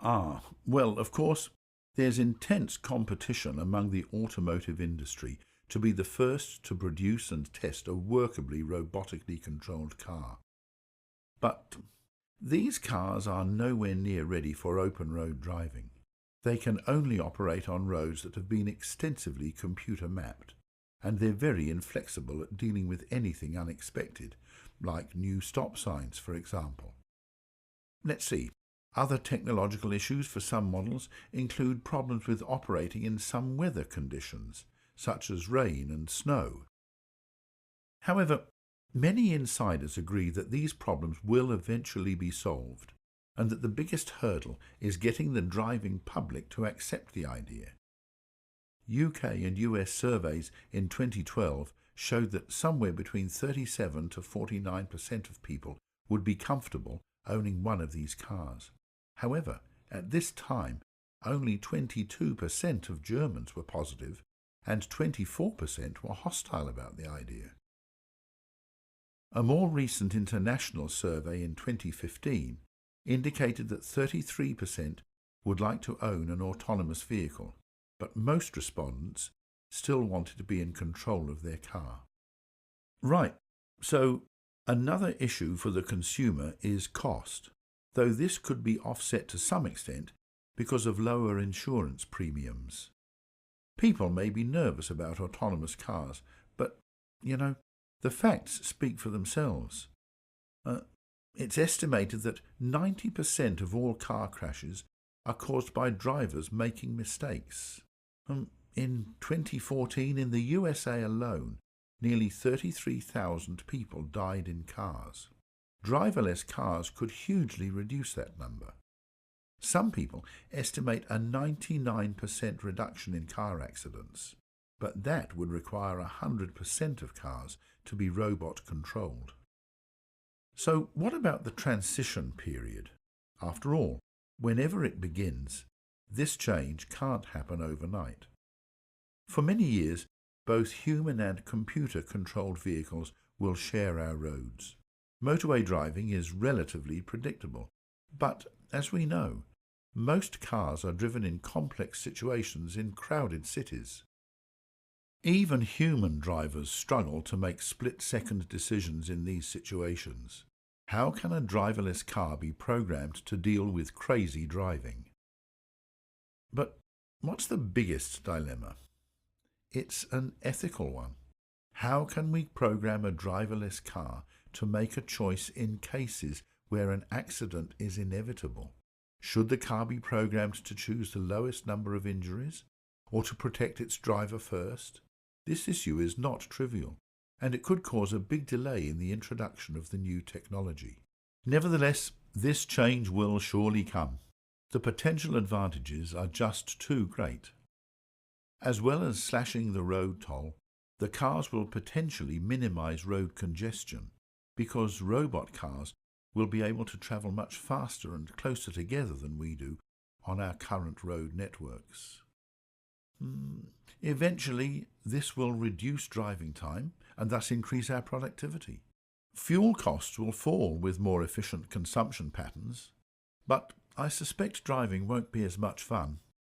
Well, of course, there's intense competition among the automotive industry to be the first to produce and test a workably robotically controlled car. But these cars are nowhere near ready for open road driving. They can only operate on roads that have been extensively computer mapped, and they're very inflexible at dealing with anything unexpected, like new stop signs, for example. Let's see. Other technological issues for some models include problems with operating in some weather conditions, such as rain and snow. However, many insiders agree that these problems will eventually be solved, and that the biggest hurdle is getting the driving public to accept the idea. UK and US surveys in 2012 showed that somewhere between 37 to 49% of people would be comfortable owning one of these cars. However, at this time, only 22% of Germans were positive and 24% were hostile about the idea. A more recent international survey in 2015 indicated that 33% would like to own an autonomous vehicle, but most respondents still wanted to be in control of their car. Right, so another issue for the consumer is cost, though this could be offset to some extent because of lower insurance premiums. People may be nervous about autonomous cars, but, the facts speak for themselves. It's estimated that 90% of all car crashes are caused by drivers making mistakes. In 2014, in the USA alone, nearly 33,000 people died in cars. Driverless cars could hugely reduce that number. Some people estimate a 99% reduction in car accidents, but that would require 100% of cars to be robot-controlled. So what about the transition period? After all, whenever it begins, this change can't happen overnight. For many years, both human and computer-controlled vehicles will share our roads. Motorway driving is relatively predictable, but, as we know, most cars are driven in complex situations in crowded cities. Even human drivers struggle to make split-second decisions in these situations. How can a driverless car be programmed to deal with crazy driving? But what's the biggest dilemma? It's an ethical one. How can we program a driverless car to make a choice in cases where an accident is inevitable? Should the car be programmed to choose the lowest number of injuries, or to protect its driver first? This issue is not trivial, and it could cause a big delay in the introduction of the new technology. Nevertheless, this change will surely come. The potential advantages are just too great. As well as slashing the road toll, the cars will potentially minimize road congestion, because robot cars will be able to travel much faster and closer together than we do on our current road networks. Eventually, this will reduce driving time and thus increase our productivity. Fuel costs will fall with more efficient consumption patterns, but I suspect driving won't be as much fun.